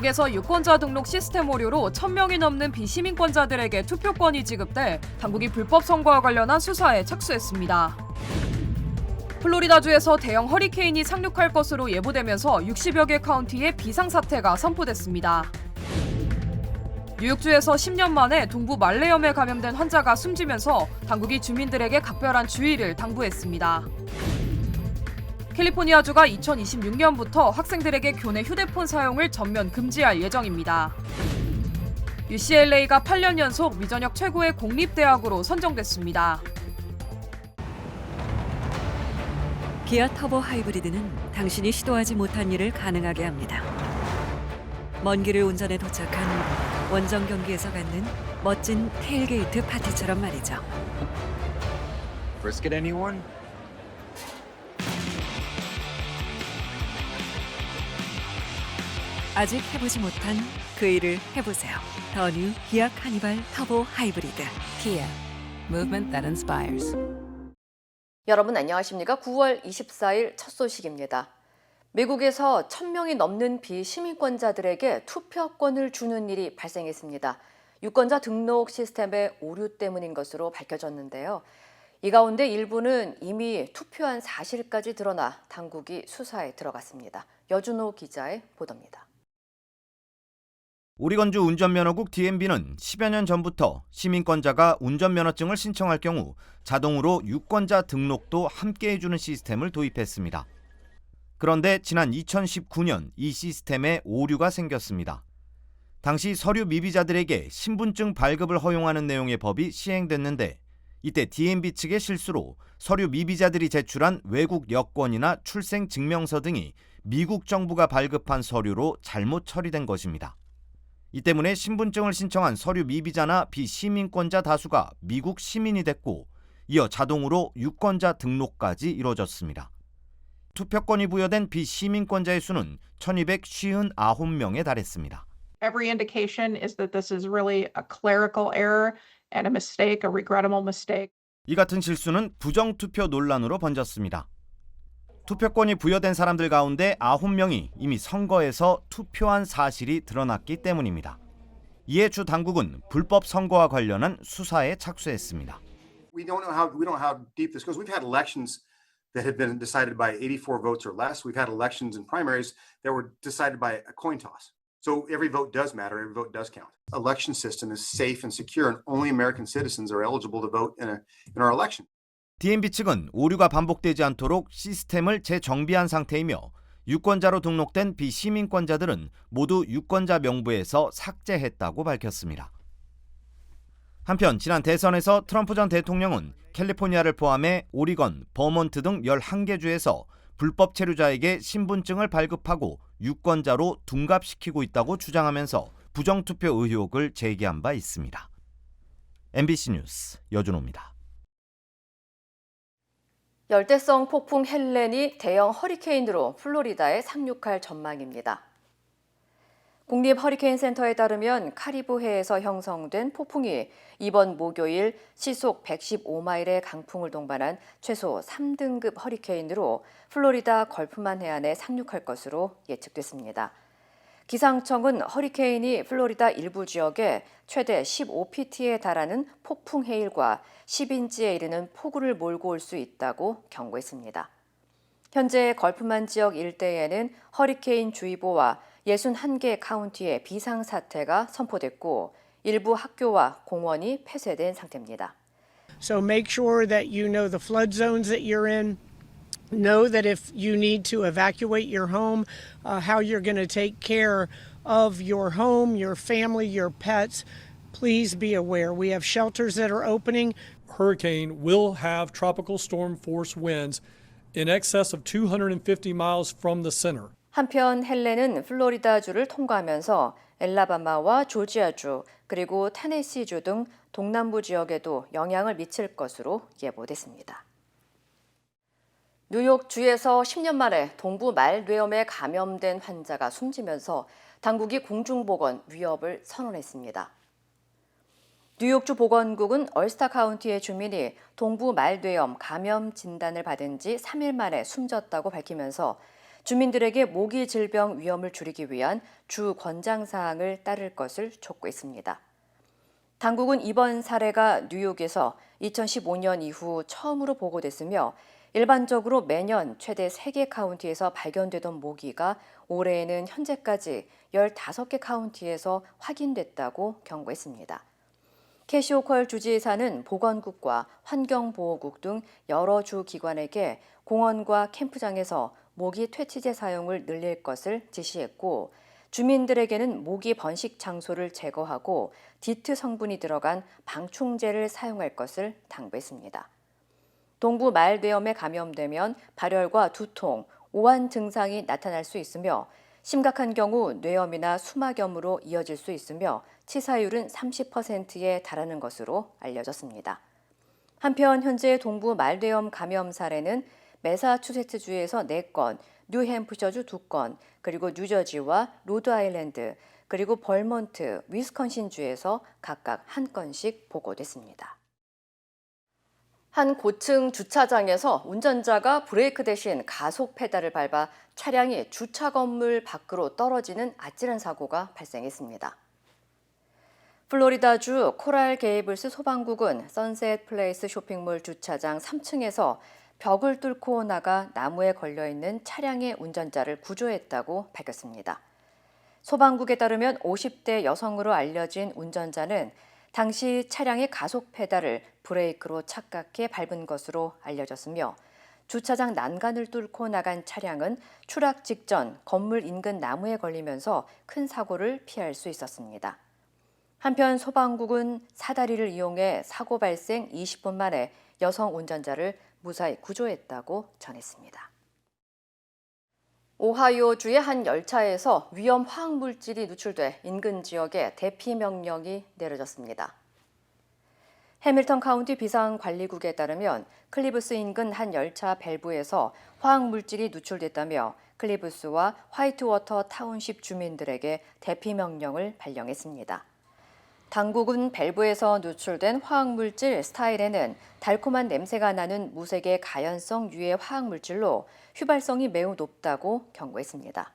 미국에서 유권자 등록 시스템 오류로 1,000명이 넘는 비시민권자들에게 투표권이 지급돼 당국이 불법 선거와 관련한 수사에 착수했습니다. 플로리다주에서 대형 허리케인이 상륙할 것으로 예보되면서 60여 개 카운티에 비상사태가 선포됐습니다. 뉴욕주에서 10년 만에 동부 말레염에 감염된 환자가 숨지면서 당국이 주민들에게 각별한 주의를 당부했습니다. 캘리포니아주가 2026년부터 학생들에게 교내 휴대폰 사용을 전면 금지할 예정입니다. UCLA가 8년 연속 미전역 최고의 공립대학으로 선정됐습니다. 기아 터보 하이브리드는 당신이 시도하지 못한 일을 가능하게 합니다. 먼 길을 운전해 도착한 원정 경기에서 갖는 멋진 테일게이트 파티처럼 말이죠. Brisket anyone? 아직 해보지 못한 그 일을 해보세요. 더 뉴 기아 카니발 터보 하이브리드. Kia, movement that inspires. 여러분 안녕하십니까? 9월 24일 첫 소식입니다. 미국에서 1,000명이 넘는 비시민권자들에게 투표권을 주는 일이 발생했습니다. 유권자 등록 시스템의 오류 때문인 것으로 밝혀졌는데요. 이 가운데 일부는 이미 투표한 사실까지 드러나 당국이 수사에 들어갔습니다. 여준호 기자의 보도입니다. 오리건주 운전면허국 DMV는 10여 년 전부터 시민권자가 운전면허증을 신청할 경우 자동으로 유권자 등록도 함께 해주는 시스템을 도입했습니다. 그런데 지난 2019년 이 시스템에 오류가 생겼습니다. 당시 서류 미비자들에게 신분증 발급을 허용하는 내용의 법이 시행됐는데 이때 DMV 측의 실수로 서류 미비자들이 제출한 외국 여권이나 출생 증명서 등이 미국 정부가 발급한 서류로 잘못 처리된 것입니다. 이 때문에 신분증을 신청한 서류 미비자나 비시민권자 다수가 미국 시민이 됐고 이어 자동으로 유권자 등록까지 이뤄졌습니다. 투표권이 부여된 비시민권자의 수는 1,259명에 달했습니다. Every indication is that this is really a clerical error and a mistake, a regrettable mistake. 이 같은 실수는 부정투표 논란으로 번졌습니다. 투표권이 부여된 사람들 가운데 9명이 이미 선거에서 투표한 사실이 드러났기 때문입니다. 이에 주 당국은 불법 선거와 관련한 수사에 착수했습니다. We don't know how deep this goes. We've had elections that have been decided by 84 votes or less. We've had elections and primaries that were decided by a coin toss. So every vote does matter. Every vote does count. Election system is safe and secure, and only American citizens are eligible to vote in our election. DMV 측은 오류가 반복되지 않도록 시스템을 재정비한 상태이며 유권자로 등록된 비시민권자들은 모두 유권자 명부에서 삭제했다고 밝혔습니다. 한편 지난 대선에서 트럼프 전 대통령은 캘리포니아를 포함해 오리건, 버몬트 등 11개 주에서 불법 체류자에게 신분증을 발급하고 유권자로 둔갑시키고 있다고 주장하면서 부정투표 의혹을 제기한 바 있습니다. MBC 뉴스 여준호입니다. 열대성 폭풍 헬렌이 대형 허리케인으로 플로리다에 상륙할 전망입니다. 국립허리케인센터에 따르면 카리브해에서 형성된 폭풍이 이번 목요일 시속 115마일의 강풍을 동반한 최소 3등급 허리케인으로 플로리다 걸프만 해안에 상륙할 것으로 예측됐습니다. 기상청은 허리케인이 플로리다 일부 지역에 최대 15pt에 달하는 폭풍 해일과 10인치에 이르는 폭우를 몰고 올 수 있다고 경고했습니다. 현재 걸프만 지역 일대에는 허리케인 주의보와 61개 카운티에 비상사태가 선포됐고 일부 학교와 공원이 폐쇄된 상태입니다. So make sure that you know the flood zones that you're in. Know that if you need to evacuate your home, how you're going to take care of your home, your family, your pets. Please be aware. We have shelters that are opening. Hurricane will have tropical storm force winds in excess of 250 miles from the center. 한편 헬렌은 플로리다주를 통과하면서 엘라바마와 조지아주 그리고 테네시주 등 동남부 지역에도 영향을 미칠 것으로 예보됐습니다. 뉴욕주에서 10년 만에 동부 말뇌염에 감염된 환자가 숨지면서 당국이 공중보건 위협을 선언했습니다. 뉴욕주 보건국은 얼스타 카운티의 주민이 동부 말뇌염 감염 진단을 받은 지 3일 만에 숨졌다고 밝히면서 주민들에게 모기 질병 위험을 줄이기 위한 주 권장 사항을 따를 것을 촉구했습니다. 당국은 이번 사례가 뉴욕에서 2015년 이후 처음으로 보고됐으며 일반적으로 매년 최대 3개 카운티에서 발견되던 모기가 올해에는 현재까지 15개 카운티에서 확인됐다고 경고했습니다. 캐시 호컬 주지사는 보건국과 환경보호국 등 여러 주 기관에게 공원과 캠프장에서 모기 퇴치제 사용을 늘릴 것을 지시했고 주민들에게는 모기 번식 장소를 제거하고 디트 성분이 들어간 방충제를 사용할 것을 당부했습니다. 동부 말뇌염에 감염되면 발열과 두통, 오한 증상이 나타날 수 있으며 심각한 경우 뇌염이나 수막염으로 이어질 수 있으며 치사율은 30%에 달하는 것으로 알려졌습니다. 한편 현재 동부 말뇌염 감염 사례는 매사추세츠주에서 4건, 뉴햄프셔주 2건, 그리고 뉴저지와 로드아일랜드, 그리고 벌몬트, 위스콘신주에서 각각 1건씩 보고됐습니다. 한 고층 주차장에서 운전자가 브레이크 대신 가속 페달을 밟아 차량이 주차 건물 밖으로 떨어지는 아찔한 사고가 발생했습니다. 플로리다주 코랄 게이블스 소방국은 선셋 플레이스 쇼핑몰 주차장 3층에서 벽을 뚫고 나가 나무에 걸려있는 차량의 운전자를 구조했다고 밝혔습니다. 소방국에 따르면 50대 여성으로 알려진 운전자는 당시 차량의 가속 페달을 브레이크로 착각해 밟은 것으로 알려졌으며 주차장 난간을 뚫고 나간 차량은 추락 직전 건물 인근 나무에 걸리면서 큰 사고를 피할 수 있었습니다. 한편 소방국은 사다리를 이용해 사고 발생 20분 만에 여성 운전자를 무사히 구조했다고 전했습니다. 오하이오주의 한 열차에서 위험 화학물질이 누출돼 인근 지역에 대피 명령이 내려졌습니다. 해밀턴 카운티 비상관리국에 따르면 클리브스 인근 한 열차 밸브에서 화학물질이 누출됐다며 클리브스와 화이트워터 타운십 주민들에게 대피 명령을 발령했습니다. 당국은 밸브에서 누출된 화학물질 스타이렌은 달콤한 냄새가 나는 무색의 가연성 유해 화학물질로 휘발성이 매우 높다고 경고했습니다.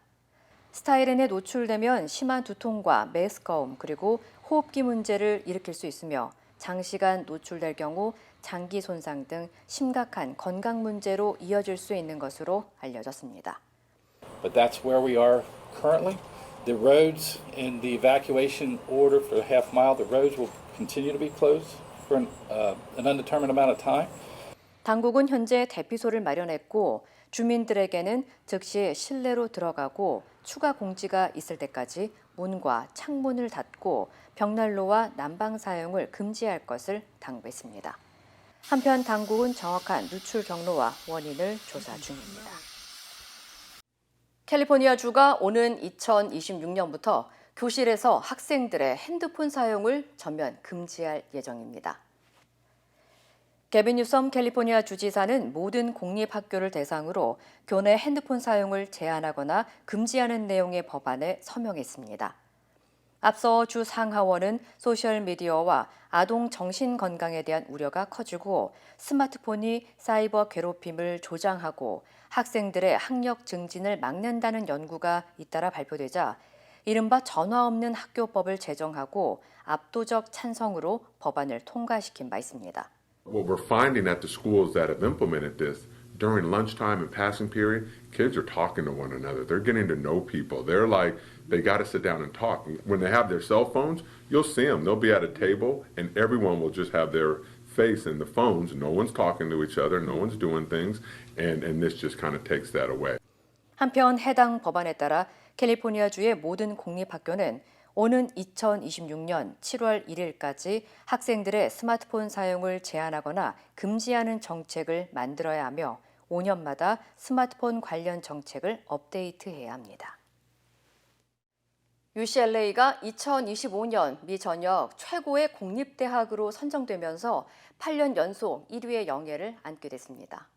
스타이렌에 노출되면 심한 두통과 메스꺼움 그리고 호흡기 문제를 일으킬 수 있으며 장시간 노출될 경우 장기 손상 등 심각한 건강 문제로 이어질 수 있는 것으로 알려졌습니다. But that's where we are currently. The roads in the evacuation order for the half mile, the roads will continue to be closed for an undetermined amount of time. 당국은 현재 대피소를 마련했고 주민들에게는 즉시 실내로 들어가고 추가 공지가 있을 때까지 문과 창문을 닫고 벽난로와 난방 사용을 금지할 것을 당부했습니다. 한편 당국은 정확한 누출 경로와 원인을 조사 중입니다. 캘리포니아주가 오는 2026년부터 교실에서 학생들의 핸드폰 사용을 전면 금지할 예정입니다. 게빈 뉴섬 캘리포니아 주지사는 모든 공립학교를 대상으로 교내 핸드폰 사용을 제한하거나 금지하는 내용의 법안에 서명했습니다. 앞서 주 상하원은 소셜미디어와 아동 정신건강에 대한 우려가 커지고 스마트폰이 사이버 괴롭힘을 조장하고 학생들의 학력 증진을 막는다는 연구가 잇따라 발표되자 이른바 전화 없는 학교법을 제정하고 압도적 찬성으로 법안을 통과시킨 바 있습니다. What we're finding at the schools that have implemented this, during lunchtime and passing period, kids are talking to one another. They're getting to know people. They're like, they got to sit down and talk. When they have their cell phones, you'll see them. They'll be at a table and everyone will just have their face in the phones. No one's talking to each other. No one's doing things. And this just kind of takes that away. 한편 해당 법안에 따라 캘리포니아주의 모든 공립학교는 오는 2026년 7월 1일까지 학생들의 스마트폰 사용을 제한하거나 금지하는 정책을 만들어야 하며 5년마다 스마트폰 관련 정책을 업데이트해야 합니다. UCLA가 2025년 미 전역 최고의 공립대학으로 선정되면서 8년 연속 1위의 영예를 안게 됐습니다.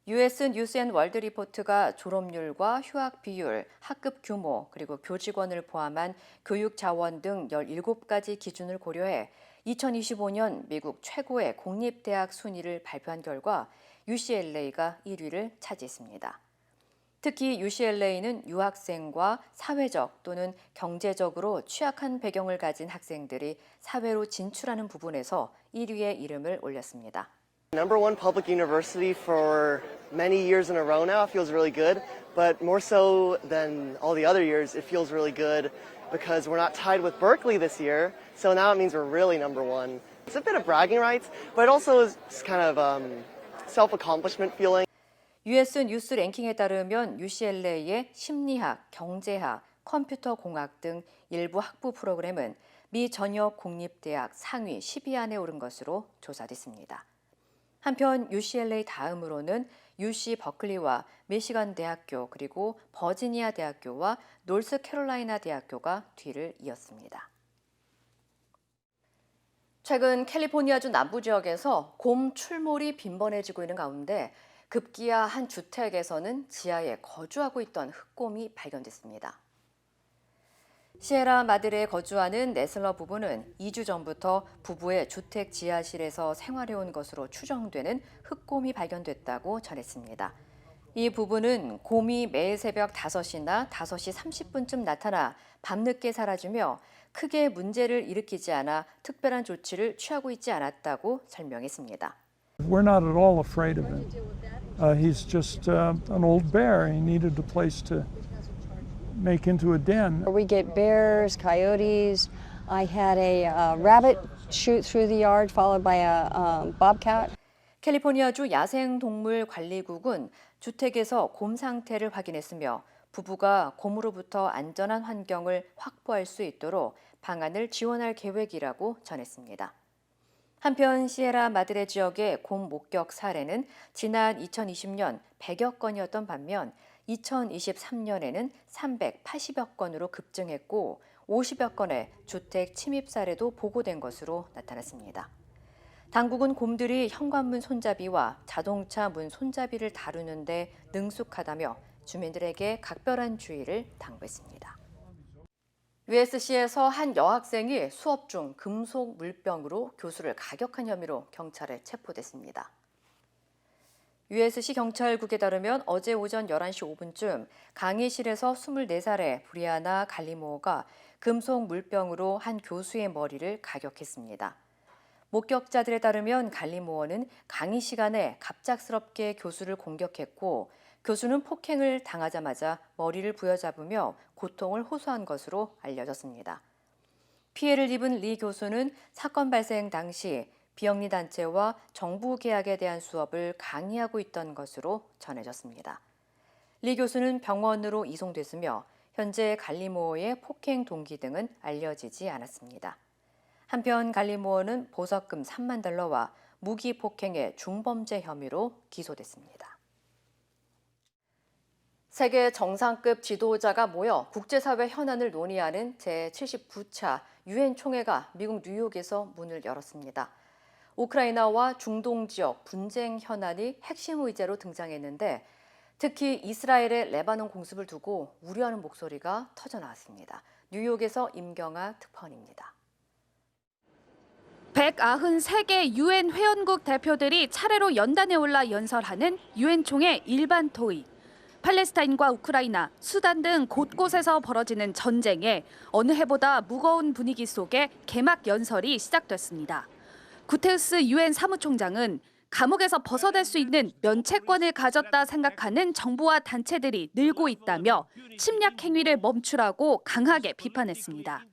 US 뉴스 앤 월드 리포트가 졸업률과 휴학 비율, 학급 규모, 그리고 교직원을 포함한 교육 자원 등 17가지 기준을 고려해 2025년 미국 최고의 공립대학 순위를 발표한 결과 UCLA가 1위를 차지했습니다. 특히 UCLA는 유학생과 사회적 또는 경제적으로 취약한 배경을 가진 학생들이 사회로 진출하는 부분에서 1위의 이름을 올렸습니다. Number one public university for many years in a row now. It feels really good, but more so than all the other years, it feels really good because we're not tied with Berkeley this year. So now it means we're really number one. It's a bit of bragging rights, but it also is kind of self-accomplishment feeling. US 뉴스 랭킹에 따르면 UCLA의 심리학, 경제학, 컴퓨터 공학 등 일부 학부 프로그램은 미 전역 공립대학 상위 10위 안에 오른 것으로 조사됐습니다. 한편 UCLA 다음으로는 UC 버클리와 미시간 대학교 그리고 버지니아 대학교와 노스캐롤라이나 대학교가 뒤를 이었습니다. 최근 캘리포니아주 남부 지역에서 곰 출몰이 빈번해지고 있는 가운데 급기야 한 주택에서는 지하에 거주하고 있던 흑곰이 발견됐습니다. 시에라 마드레에 거주하는 네슬러 부부는 2주 전부터 부부의 주택 지하실에서 생활해온 것으로 추정되는 흑곰이 발견됐다고 전했습니다. 이 부부는 곰이 매일 새벽 5시나 5시 30분쯤 나타나 밤늦게 사라지며 크게 문제를 일으키지 않아 특별한 조치를 취하고 있지 않았다고 설명했습니다. We're not at all afraid of him. He's just an old bear. He needed a place to make into a den. We get bears, coyotes. I had a rabbit shoot through the yard, followed by a bobcat. 캘리포니아주 야생동물관리국은 주택에서 곰 상태를 확인했으며 부부가 곰으로부터 안전한 환경을 확보할 수 있도록 방안을 지원할 계획이라고 전했습니다. 한편 시에라 마드레 지역의 곰 목격 사례는 지난 2020년 100여 건이었던 반면 2023년에는 380여 건으로 급증했고 50여 건의 주택 침입 사례도 보고된 것으로 나타났습니다. 당국은 곰들이 현관문 손잡이와 자동차 문 손잡이를 다루는데 능숙하다며 주민들에게 각별한 주의를 당부했습니다. USC에서 한 여학생이 수업 중 금속 물병으로 교수를 가격한 혐의로 경찰에 체포됐습니다. USC 경찰국에 따르면 어제 오전 11시 5분쯤 강의실에서 24살의 브리아나 갈리모어가 금속 물병으로 한 교수의 머리를 가격했습니다. 목격자들에 따르면 갈리모어는 강의 시간에 갑작스럽게 교수를 공격했고 교수는 폭행을 당하자마자 머리를 부여잡으며 고통을 호소한 것으로 알려졌습니다. 피해를 입은 리 교수는 사건 발생 당시 비영리 단체와 정부 계약에 대한 수업을 강의하고 있던 것으로 전해졌습니다. 리 교수는 병원으로 이송됐으며 현재 갈리모어의 폭행 동기 등은 알려지지 않았습니다. 한편 갈리모어는 보석금 3만 달러와 무기 폭행의 중범죄 혐의로 기소됐습니다. 세계 정상급 지도자가 모여 국제사회 현안을 논의하는 제79차 유엔 총회가 미국 뉴욕에서 문을 열었습니다. 우크라이나와 중동 지역 분쟁 현안이 핵심 의제로 등장했는데 특히 이스라엘의 레바논 공습을 두고 우려하는 목소리가 터져나왔습니다. 뉴욕에서 임경아 특파원입니다. 193개 유엔 회원국 대표들이 차례로 연단에 올라 연설하는 유엔 총회 일반 토의. 팔레스타인과 우크라이나, 수단 등 곳곳에서 벌어지는 전쟁에 어느 해보다 무거운 분위기 속에 개막 연설이 시작됐습니다. 구테우스 유엔 사무총장은 감옥에서 벗어날 수 있는 면책권을 가졌다 생각하는 정부와 단체들이 늘고 있다며 침략 행위를 멈추라고 강하게 비판했습니다.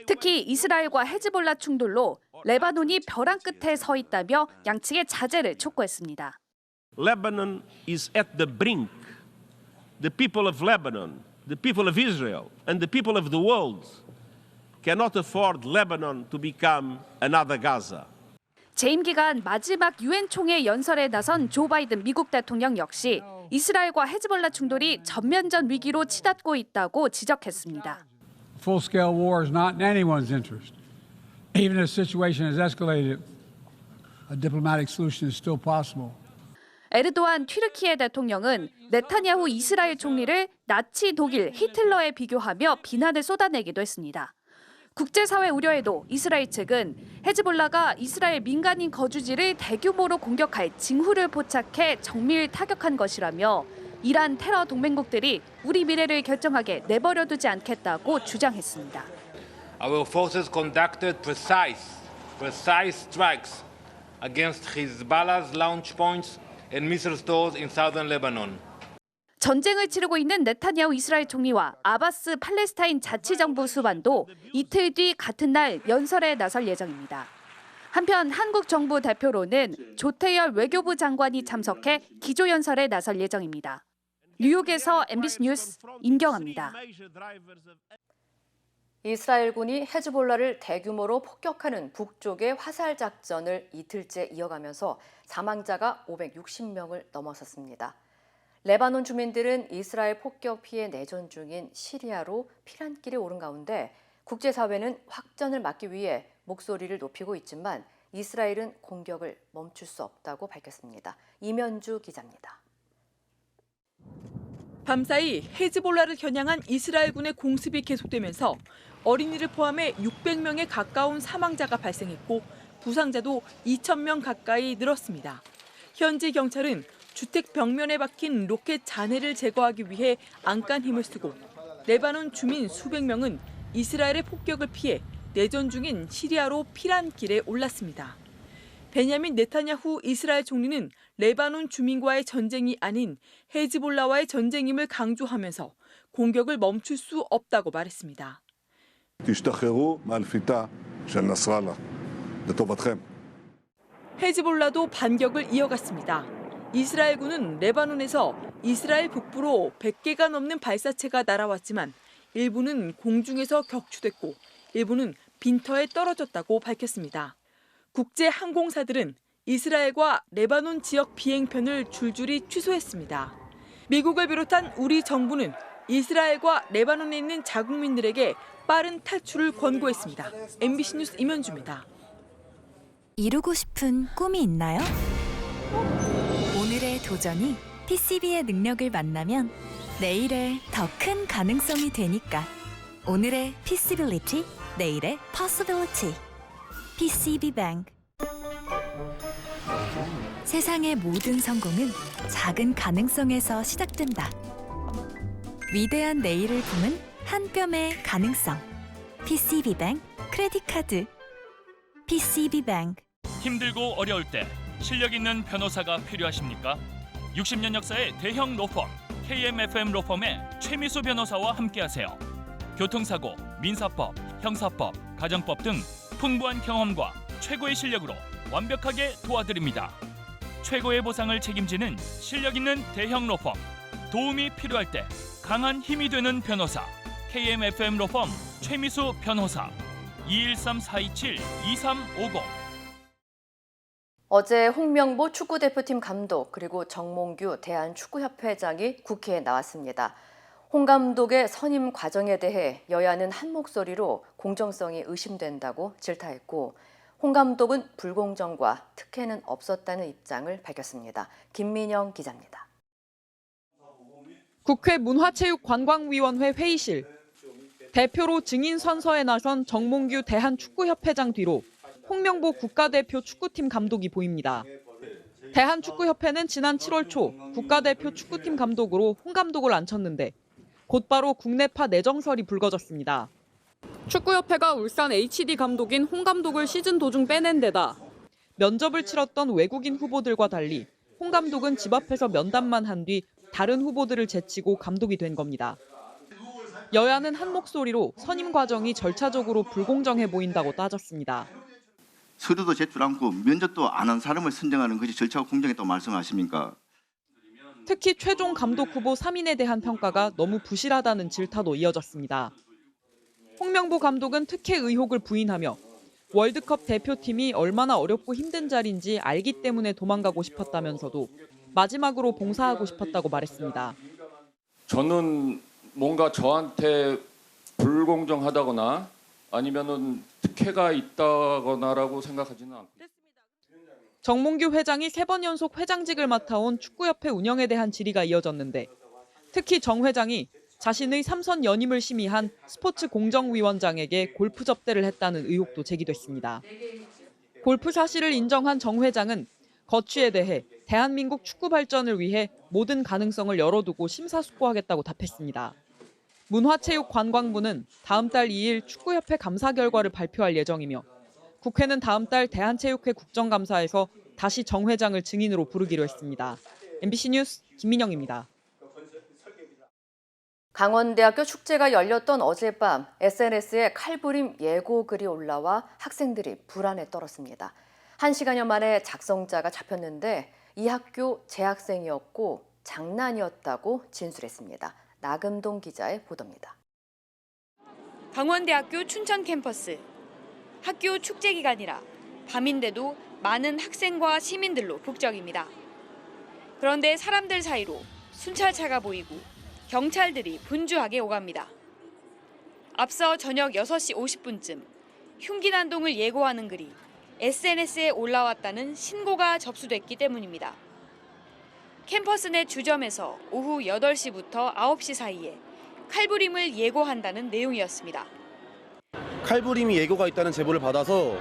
특히 이스라엘과 헤즈볼라 충돌로 레바논이 벼랑 끝에 서 있다며 양측의 자제를 촉구했습니다. Lebanon is at the brink. The people of Lebanon, the people of Israel, and the people of the world cannot afford Lebanon to become another Gaza. 재임 기간 마지막 유엔 총회 연설에 나선 조 바이든 미국 대통령 역시 이스라엘과 헤즈볼라 충돌이 전면전 위기로 치닫고 있다고 지적했습니다. Full-scale war is not in anyone's interest. Even if the situation has escalated, a diplomatic solution is still possible. 에르도안 튀르키예 대통령은 네타냐후 이스라엘 총리를 나치 독일 히틀러에 비교하며 비난을 쏟아내기도 했습니다. 국제사회 우려에도 이스라엘 측은 헤즈볼라가 이스라엘 민간인 거주지를 대규모로 공격할 징후를 포착해 정밀 타격한 것이라며 이란 테러 동맹국들이 우리 미래를 결정하게 내버려두지 않겠다고 주장했습니다. Our forces conducted precise strikes against Hezbollah's launch points and missile stores in southern Lebanon. 전쟁을 치르고 있는 네타냐후 이스라엘 총리와 아바스 팔레스타인 자치정부 수반도 이틀 뒤 같은 날 연설에 나설 예정입니다. 한편 한국 정부 대표로는 조태열 외교부 장관이 참석해 기조연설에 나설 예정입니다. 뉴욕에서 MBC 뉴스 임경아입니다. 이스라엘군이 헤즈볼라를 대규모로 폭격하는 북쪽의 화살 작전을 이틀째 이어가면서 사망자가 560명을 넘어섰습니다. 레바논 주민들은 이스라엘 폭격 피해 내전 중인 시리아로 피난길에 오른 가운데 국제사회는 확전을 막기 위해 목소리를 높이고 있지만 이스라엘은 공격을 멈출 수 없다고 밝혔습니다. 이면주 기자입니다. 밤사이 헤즈볼라를 겨냥한 이스라엘군의 공습이 계속되면서 어린이를 포함해 600명에 가까운 사망자가 발생했고 부상자도 2,000명 가까이 늘었습니다. 현지 경찰은 주택 벽면에 박힌 로켓 잔해를 제거하기 위해 안간 힘을 쓰고 레바논 주민 수백 명은 이스라엘의 폭격을 피해 내전 중인 시리아로 피난길에 올랐습니다. 베냐민 네타냐후 이스라엘 총리는 레바논 주민과의 전쟁이 아닌 헤즈볼라와의 전쟁임을 강조하면서 공격을 멈출 수 없다고 말했습니다. 헤즈볼라도 반격을 이어갔습니다. 이스라엘군은 레바논에서 이스라엘 북부로 100개가 넘는 발사체가 날아왔지만 일부는 공중에서 격추됐고 일부는 빈터에 떨어졌다고 밝혔습니다. 국제 항공사들은 이스라엘과 레바논 지역 비행편을 줄줄이 취소했습니다. 미국을 비롯한 우리 정부는 이스라엘과 레바논에 있는 자국민들에게 빠른 탈출을 권고했습니다. MBC 뉴스 임현주입니다. 이루고 싶은 꿈이 있나요? 오늘의 도전이 PCB의 능력을 만나면 내일의 더 큰 가능성이 되니까. 오늘의 Possibility, 내일의 Possibility. PCB뱅크. 세상의 모든 성공은 작은 가능성에서 시작된다. 위대한 내일을 품은 한 뼘의 가능성. PCB뱅크 크레딧 카드. PCB뱅크. 힘들고 어려울 때 실력 있는 변호사가 필요하십니까? 60년 역사의 대형 로펌 KMFM 로펌의 최미수 변호사와 함께하세요. 교통사고, 민사법, 형사법, 가정법 등 풍부한 경험과 최고의 실력으로 완벽하게 도와드립니다. 최고의 보상을 책임지는 실력 있는 대형 로펌. 도움이 필요할 때 강한 힘이 되는 변호사. KMFM 로펌 최미수 변호사. 213-427-2350. 어제 홍명보 축구대표팀 감독 그리고 정몽규 대한축구협회장이 국회에 나왔습니다. 홍 감독의 선임 과정에 대해 여야는 한 목소리로 공정성이 의심된다고 질타했고 홍 감독은 불공정과 특혜는 없었다는 입장을 밝혔습니다. 김민영 기자입니다. 국회 문화체육관광위원회 회의실. 대표로 증인 선서에 나선 정몽규 대한축구협회장 뒤로 홍명보 국가대표 축구팀 감독이 보입니다. 대한축구협회는 지난 7월 초 국가대표 축구팀 감독으로 홍 감독을 앉혔는데 곧바로 국내파 내정설이 불거졌습니다. 축구협회가 울산 HD 감독인 홍 감독을 시즌 도중 빼낸 데다 면접을 치렀던 외국인 후보들과 달리 홍 감독은 집 앞에서 면담만 한 뒤 다른 후보들을 제치고 감독이 된 겁니다. 여야는 한 목소리로 선임 과정이 절차적으로 불공정해 보인다고 따졌습니다. 서류도 제출 않고 면접도 안 한 사람을 선정하는 것이 절차가 공정했다고 말씀하십니까? 특히 최종 감독 후보 3인에 대한 평가가 너무 부실하다는 질타도 이어졌습니다. 홍명보 감독은 특혜 의혹을 부인하며 월드컵 대표팀이 얼마나 어렵고 힘든 자리인지 알기 때문에 도망가고 싶었다면서도 마지막으로 봉사하고 싶었다고 말했습니다. 저는 뭔가 저한테 불공정하다거나 아니면은 특혜가 있다거나라고 생각하지는 않습니다. 정몽규 회장이 3번 연속 회장직을 맡아온 축구협회 운영에 대한 질의가 이어졌는데 특히 정 회장이 자신의 3선 연임을 심의한 스포츠공정위원장에게 골프 접대를 했다는 의혹도 제기됐습니다. 골프 사실을 인정한 정 회장은 거취에 대해 대한민국 축구 발전을 위해 모든 가능성을 열어두고 심사숙고하겠다고 답했습니다. 문화체육관광부는 다음 달 2일 축구협회 감사 결과를 발표할 예정이며 국회는 다음 달 대한체육회 국정감사에서 다시 정 회장을 증인으로 부르기로 했습니다. MBC 뉴스 김민영입니다. 강원대학교 축제가 열렸던 어젯밤 SNS에 칼부림 예고글이 올라와 학생들이 불안에 떨었습니다. 1시간여 만에 작성자가 잡혔는데 이 학교 재학생이었고 장난이었다고 진술했습니다. 나금동 기자의 보도입니다. 강원대학교 춘천 캠퍼스. 학교 축제 기간이라 밤인데도 많은 학생과 시민들로 북적입니다. 그런데 사람들 사이로 순찰차가 보이고 경찰들이 분주하게 오갑니다. 앞서 저녁 6시 50분쯤 흉기 난동을 예고하는 글이 SNS에 올라왔다는 신고가 접수됐기 때문입니다. 캠퍼스 내 주점에서 오후 8시부터 9시 사이에 칼부림을 예고한다는 내용이었습니다. 칼부림이 예고가 있다는 제보를 받아서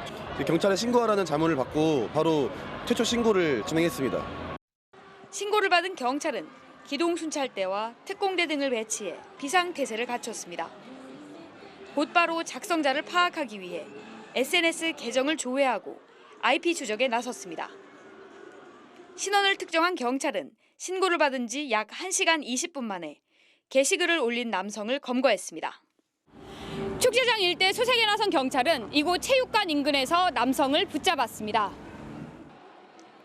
경찰에 신고하라는 자문을 받고 바로 최초 신고를 진행했습니다. 신고를 받은 경찰은 기동순찰대와 특공대 등을 배치해 비상태세를 갖췄습니다. 곧바로 작성자를 파악하기 위해 SNS 계정을 조회하고 IP 추적에 나섰습니다. 신원을 특정한 경찰은 신고를 받은 지 약 1시간 20분 만에 게시글을 올린 남성을 검거했습니다. 축제장 일대 수색에 나선 경찰은 이곳 체육관 인근에서 남성을 붙잡았습니다.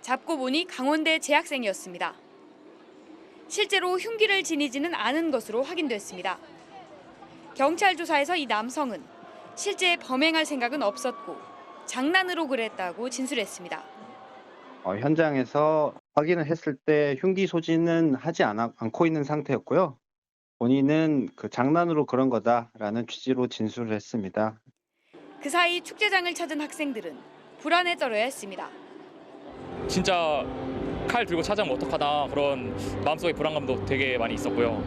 잡고 보니 강원대 재학생이었습니다. 실제로 흉기를 지니지는 않은 것으로 확인됐습니다. 경찰 조사에서 이 남성은 실제 범행할 생각은 없었고 장난으로 그랬다고 진술했습니다. 현장에서 확인을 했을 때 흉기 소지는 하지 않고 있는 상태였고요. 본인은 장난으로 그런 거다라는 취지로 진술을 했습니다. 그 사이 축제장을 찾은 학생들은 불안에 떨어야 했습니다. 진짜 칼 들고 찾아오면 어떡하나 그런 마음속의 불안감도 되게 많이 있었고요.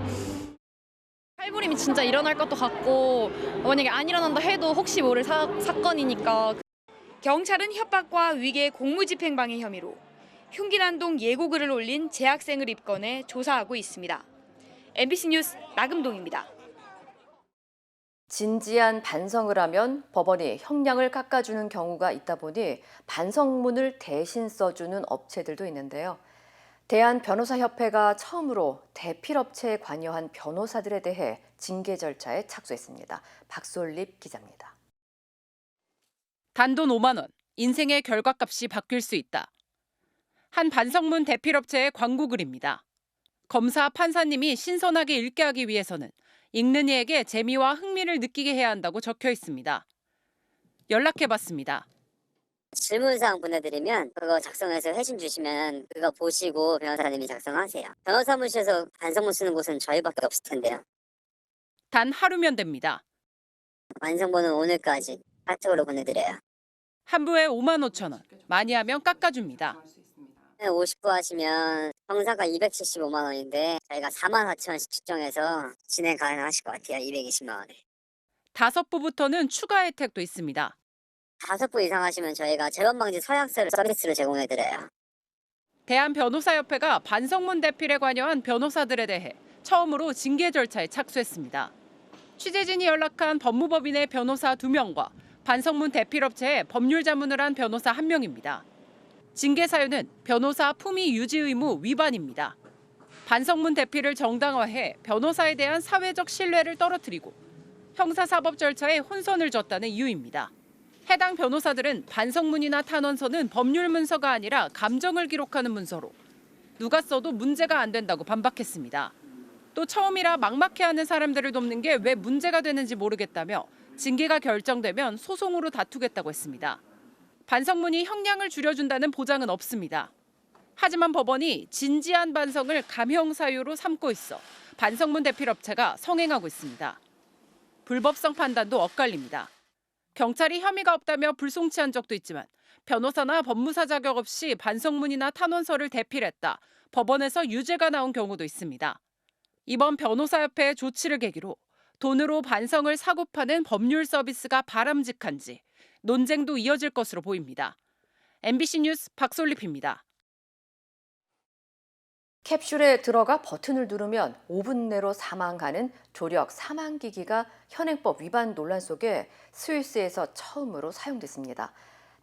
칼부림이 진짜 일어날 것도 같고 만약에 안 일어난다 해도 혹시 모를 사건이니까. 경찰은 협박과 위계 공무집행방해 혐의로 흉기 난동 예고글을 올린 재학생을 입건해 조사하고 있습니다. MBC 뉴스 나금동입니다. 진지한 반성을 하면 법원이 형량을 깎아주는 경우가 있다 보니 반성문을 대신 써주는 업체들도 있는데요. 대한변호사협회가 처음으로 대필업체에 관여한 변호사들에 대해 징계 절차에 착수했습니다. 박솔립 기자입니다. 단돈 5만 원, 인생의 결과값이 바뀔 수 있다. 한 반성문 대필업체의 광고글입니다. 검사, 판사님이 신선하게 읽게 하기 위해서는 읽는 이에게 재미와 흥미를 느끼게 해야 한다고 적혀 있습니다. 연락해봤습니다. 질문사항 보내드리면 그거 작성해서 회신 주시면 그거 보시고 변호사님이 작성하세요. 변호사무실에서 반성문 쓰는 곳은 저희밖에 없을 텐데요. 단 하루면 됩니다. 완성본은 오늘까지 카톡으로 보내드려요. 한 부에 5만 5천 원, 많이 하면 깎아줍니다. 50부 하시면 형사가 275만 원인데 저희가 4만 4천 원씩 측정해서 진행 가능하실 것 같아요. 220만 원에. 5부부터는 추가 혜택도 있습니다. 5부 이상 하시면 저희가 재범방지 서약서를 서비스로 제공해드려요. 대한변호사협회가 반성문 대필에 관여한 변호사들에 대해 처음으로 징계 절차에 착수했습니다. 취재진이 연락한 법무법인의 변호사 2명과 반성문 대필업체에 법률 자문을 한 변호사 1명입니다. 징계 사유는 변호사 품위 유지 의무 위반입니다. 반성문 대필을 정당화해 변호사에 대한 사회적 신뢰를 떨어뜨리고 형사사법 절차에 혼선을 줬다는 이유입니다. 해당 변호사들은 반성문이나 탄원서는 법률 문서가 아니라 감정을 기록하는 문서로 누가 써도 문제가 안 된다고 반박했습니다. 또 처음이라 막막해하는 사람들을 돕는 게 왜 문제가 되는지 모르겠다며 징계가 결정되면 소송으로 다투겠다고 했습니다. 반성문이 형량을 줄여준다는 보장은 없습니다. 하지만 법원이 진지한 반성을 감형 사유로 삼고 있어 반성문 대필업체가 성행하고 있습니다. 불법성 판단도 엇갈립니다. 경찰이 혐의가 없다며 불송치한 적도 있지만 변호사나 법무사 자격 없이 반성문이나 탄원서를 대필했다. 법원에서 유죄가 나온 경우도 있습니다. 이번 변호사협회의 조치를 계기로 돈으로 반성을 사고 파는 법률 서비스가 바람직한지 논쟁도 이어질 것으로 보입니다. MBC 뉴스 박솔립입니다. 캡슐에 들어가 버튼을 누르면 5분 내로 사망하는 조력 사망기기가 현행법 위반 논란 속에 스위스에서 처음으로 사용됐습니다.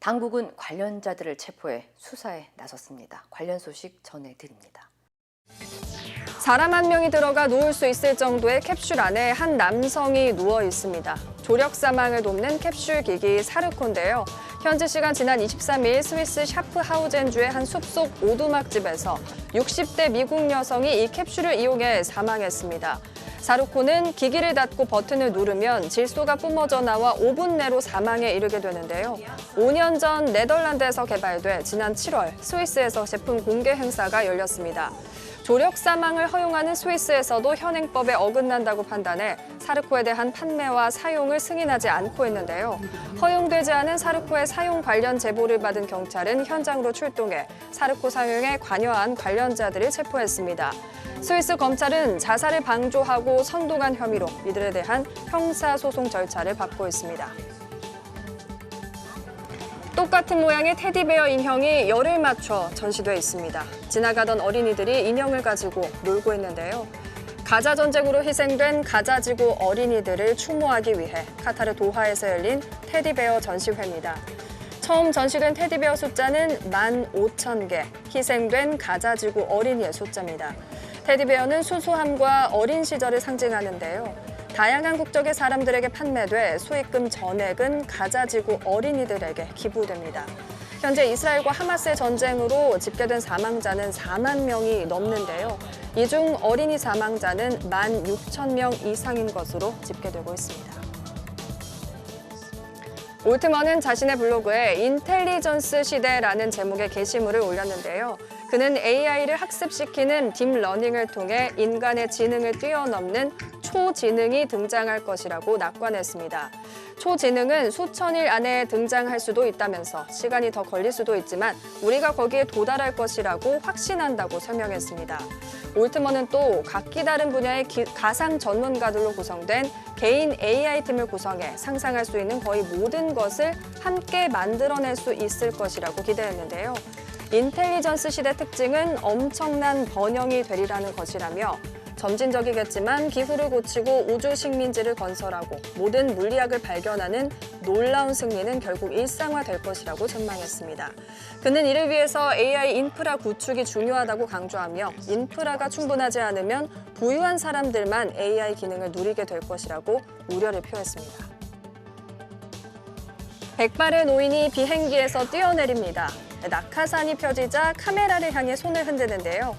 당국은 관련자들을 체포해 수사에 나섰습니다. 관련 소식 전해드립니다. 사람 한 명이 들어가 누울 수 있을 정도의 캡슐 안에 한 남성이 누워 있습니다. 조력 사망을 돕는 캡슐 기기 사르코인데요. 현지 시간 지난 23일 스위스 샤프하우젠주의 한 숲속 오두막집에서 60대 미국 여성이 이 캡슐을 이용해 사망했습니다. 사르코는 기기를 닫고 버튼을 누르면 질소가 뿜어져 나와 5분 내로 사망에 이르게 되는데요. 5년 전 네덜란드에서 개발돼 지난 7월 스위스에서 제품 공개 행사가 열렸습니다. 조력 사망을 허용하는 스위스에서도 현행법에 어긋난다고 판단해 사르코에 대한 판매와 사용을 승인하지 않고 있는데요. 허용되지 않은 사르코의 사용 관련 제보를 받은 경찰은 현장으로 출동해 사르코 사용에 관여한 관련자들을 체포했습니다. 스위스 검찰은 자살을 방조하고 선동한 혐의로 이들에 대한 형사소송 절차를 밟고 있습니다. 똑같은 모양의 테디베어 인형이 열을 맞춰 전시돼 있습니다. 지나가던 어린이들이 인형을 가지고 놀고 있는데요. 가자 전쟁으로 희생된 가자지구 어린이들을 추모하기 위해 카타르 도하에서 열린 테디베어 전시회입니다. 처음 전시된 테디베어 숫자는 15,000개, 희생된 가자지구 어린이의 숫자입니다. 테디베어는 수수함과 어린 시절을 상징하는데요. 다양한 국적의 사람들에게 판매돼 수익금 전액은 가자지구 어린이들에게 기부됩니다. 현재 이스라엘과 하마스의 전쟁으로 집계된 사망자는 4만 명이 넘는데요. 이 중 어린이 사망자는 16,000명 이상인 것으로 집계되고 있습니다. 올트먼은 자신의 블로그에 인텔리전스 시대라는 제목의 게시물을 올렸는데요. 그는 AI를 학습시키는 딥러닝을 통해 인간의 지능을 뛰어넘는 초지능이 등장할 것이라고 낙관했습니다. 초지능은 수천일 안에 등장할 수도 있다면서 시간이 더 걸릴 수도 있지만 우리가 거기에 도달할 것이라고 확신한다고 설명했습니다. 올트먼은 또 각기 다른 분야의 가상 전문가들로 구성된 개인 AI 팀을 구성해 상상할 수 있는 거의 모든 것을 함께 만들어낼 수 있을 것이라고 기대했는데요. 인텔리전스 시대 특징은 엄청난 번영이 되리라는 것이라며 점진적이겠지만 기후를 고치고 우주 식민지를 건설하고 모든 물리학을 발견하는 놀라운 승리는 결국 일상화될 것이라고 전망했습니다. 그는 이를 위해서 AI 인프라 구축이 중요하다고 강조하며 인프라가 충분하지 않으면 부유한 사람들만 AI 기능을 누리게 될 것이라고 우려를 표했습니다. 백발의 노인이 비행기에서 뛰어내립니다. 낙하산이 펴지자 카메라를 향해 손을 흔드는데요.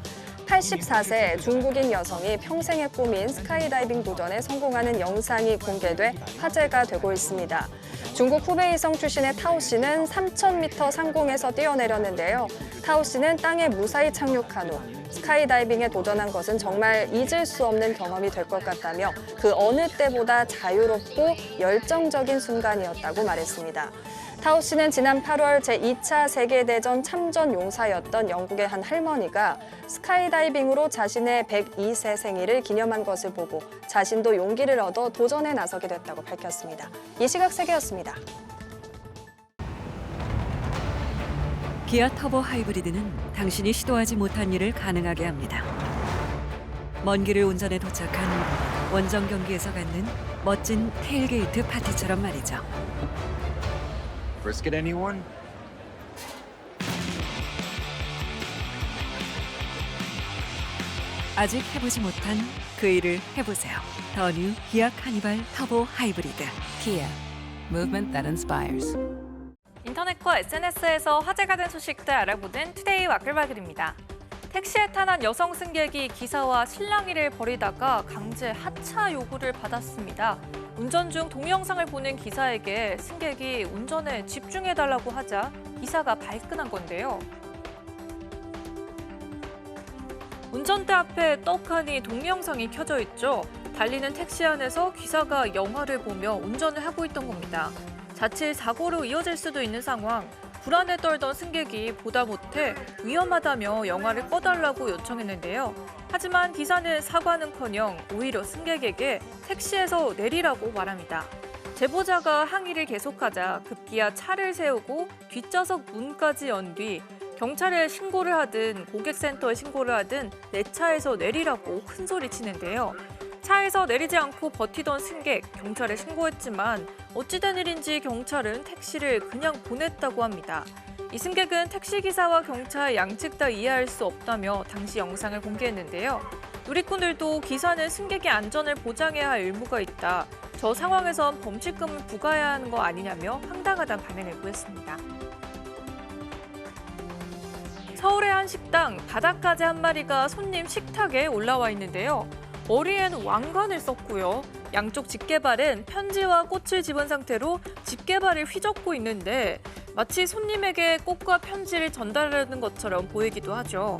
84세 중국인 여성이 평생의 꿈인 스카이다이빙 도전에 성공하는 영상이 공개돼 화제가 되고 있습니다. 중국 후베이성 출신의 타오 씨는 3,000m 상공에서 뛰어내렸는데요. 타오 씨는 땅에 무사히 착륙한 후 스카이다이빙에 도전한 것은 정말 잊을 수 없는 경험이 될 것 같다며 그 어느 때보다 자유롭고 열정적인 순간이었다고 말했습니다. 타오 씨는 지난 8월 제2차 세계대전 참전 용사였던 영국의 한 할머니가 스카이다이빙으로 자신의 102세 생일을 기념한 것을 보고 자신도 용기를 얻어 도전에 나서게 됐다고 밝혔습니다. 이 시각 세계였습니다. 기아 터보 하이브리드는 당신이 시도하지 못한 일을 가능하게 합니다. 먼 길을 운전해 도착한 원정 경기에서 갖는 멋진 테일게이트 파티처럼 말이죠. Brisket anyone? 아직 해보지 못한 그 일을 해보세요. 더 뉴 기아 카니발 터보 하이브리드. 기아. Movement that inspires. 인터넷과 SNS에서 화제가 된 소식들 알아보는 투데이 와글와글입니다. 택시에 탄 한 여성 승객이 기사와 실랑이를 벌이다가 강제 하차 요구를 받았습니다. 운전 중 동영상을 보는 기사에게 승객이 운전에 집중해달라고 하자 기사가 발끈한 건데요. 운전대 앞에 떡하니 동영상이 켜져 있죠. 달리는 택시 안에서 기사가 영화를 보며 운전을 하고 있던 겁니다. 자칫 사고로 이어질 수도 있는 상황. 불안에 떨던 승객이 보다 못해 위험하다며 영화를 꺼달라고 요청했는데요. 하지만 기사는 사과는커녕 오히려 승객에게 택시에서 내리라고 말합니다. 제보자가 항의를 계속하자 급기야 차를 세우고 뒷좌석 문까지 연 뒤 경찰에 신고를 하든 고객센터에 신고를 하든 내 차에서 내리라고 큰 소리 치는데요. 차에서 내리지 않고 버티던 승객, 경찰에 신고했지만 어찌된 일인지 경찰은 택시를 그냥 보냈다고 합니다. 이 승객은 택시기사와 경찰 양측 다 이해할 수 없다며 당시 영상을 공개했는데요. 누리꾼들도 기사는 승객의 안전을 보장해야 할 의무가 있다. 저 상황에선 범칙금을 부과해야 하는 거 아니냐며 황당하다는 반응을 보였습니다. 서울의 한 식당, 바닷가재 한 마리가 손님 식탁에 올라와 있는데요. 머리엔 왕관을 썼고요. 양쪽 집게발은 편지와 꽃을 집은 상태로 집게발을 휘젓고 있는데 마치 손님에게 꽃과 편지를 전달하는 것처럼 보이기도 하죠.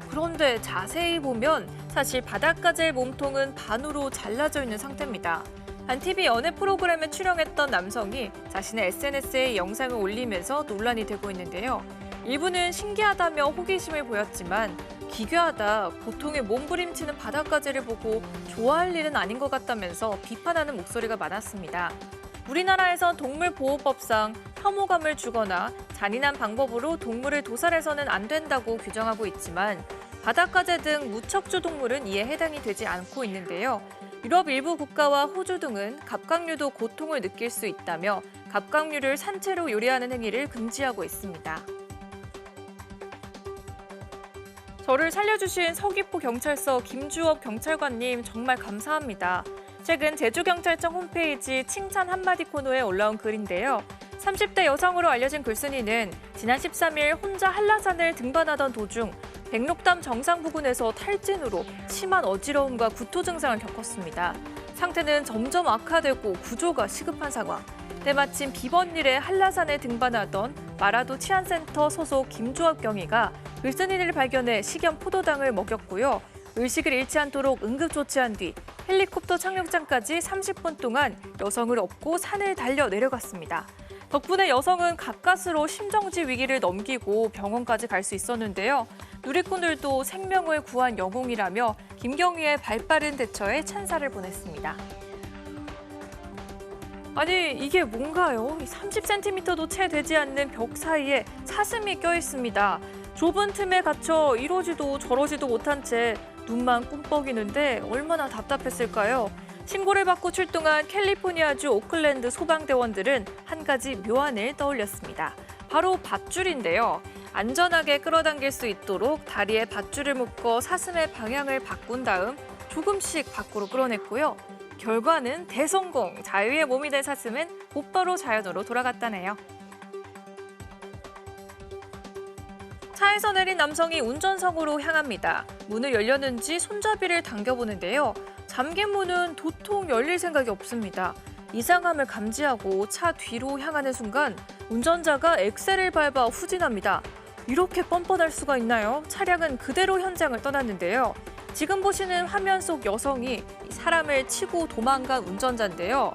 그런데 자세히 보면 사실 바닷가재의 몸통은 반으로 잘라져 있는 상태입니다. 한 TV 연애 프로그램에 출연했던 남성이 자신의 SNS에 영상을 올리면서 논란이 되고 있는데요. 일부는 신기하다며 호기심을 보였지만 기괴하다, 보통의 몸부림치는 바닷가재를 보고 좋아할 일은 아닌 것 같다면서 비판하는 목소리가 많았습니다. 우리나라에선 동물보호법상 혐오감을 주거나 잔인한 방법으로 동물을 도살해서는 안 된다고 규정하고 있지만 바닷가재 등 무척주 동물은 이에 해당이 되지 않고 있는데요. 유럽 일부 국가와 호주 등은 갑각류도 고통을 느낄 수 있다며 갑각류를 산채로 요리하는 행위를 금지하고 있습니다. 저를 살려주신 서귀포 경찰서 김주업 경찰관님 정말 감사합니다. 최근 제주경찰청 홈페이지 칭찬 한마디 코너에 올라온 글인데요. 30대 여성으로 알려진 글쓴이는 지난 13일 혼자 한라산을 등반하던 도중 백록담 정상 부근에서 탈진으로 심한 어지러움과 구토 증상을 겪었습니다. 상태는 점점 악화되고 구조가 시급한 상황. 때마침 비번일에 한라산에 등반하던 마라도 치안센터 소속 김주업 경위가 글쓴이를 발견해 식염 포도당을 먹였고요. 의식을 잃지 않도록 응급조치한 뒤 헬리콥터 착륙장까지 30분 동안 여성을 업고 산을 달려 내려갔습니다. 덕분에 여성은 가까스로 심정지 위기를 넘기고 병원까지 갈 수 있었는데요. 누리꾼들도 생명을 구한 영웅이라며 김경위의 발빠른 대처에 찬사를 보냈습니다. 아니 이게 뭔가요? 30cm도 채 되지 않는 벽 사이에 사슴이 껴 있습니다. 좁은 틈에 갇혀 이러지도 저러지도 못한 채 눈만 꿈뻑이는데 얼마나 답답했을까요? 신고를 받고 출동한 캘리포니아주 오클랜드 소방대원들은 한 가지 묘안을 떠올렸습니다. 바로 밧줄인데요. 안전하게 끌어당길 수 있도록 다리에 밧줄을 묶어 사슴의 방향을 바꾼 다음 조금씩 밖으로 끌어냈고요. 결과는 대성공! 자유의 몸이 된 사슴은 곧바로 자연으로 돌아갔다네요. 차에서 내린 남성이 운전석으로 향합니다. 문을 열렸는지 손잡이를 당겨보는데요. 잠긴 문은 도통 열릴 생각이 없습니다. 이상함을 감지하고 차 뒤로 향하는 순간 운전자가 엑셀을 밟아 후진합니다. 이렇게 뻔뻔할 수가 있나요? 차량은 그대로 현장을 떠났는데요. 지금 보시는 화면 속 여성이 사람을 치고 도망간 운전자인데요.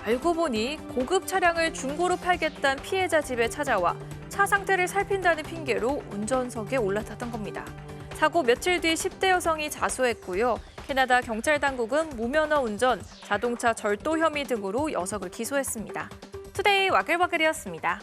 알고 보니 고급 차량을 중고로 팔겠다는 피해자 집에 찾아와 차 상태를 살핀다는 핑계로 운전석에 올라탔던 겁니다. 사고 며칠 뒤 10대 여성이 자수했고요. 캐나다 경찰 당국은 무면허 운전, 자동차 절도 혐의 등으로 여성을 기소했습니다. 투데이 와글와글이었습니다.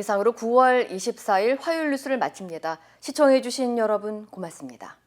이상으로 9월 24일 화요일 뉴스를 마칩니다. 시청해주신 여러분 고맙습니다.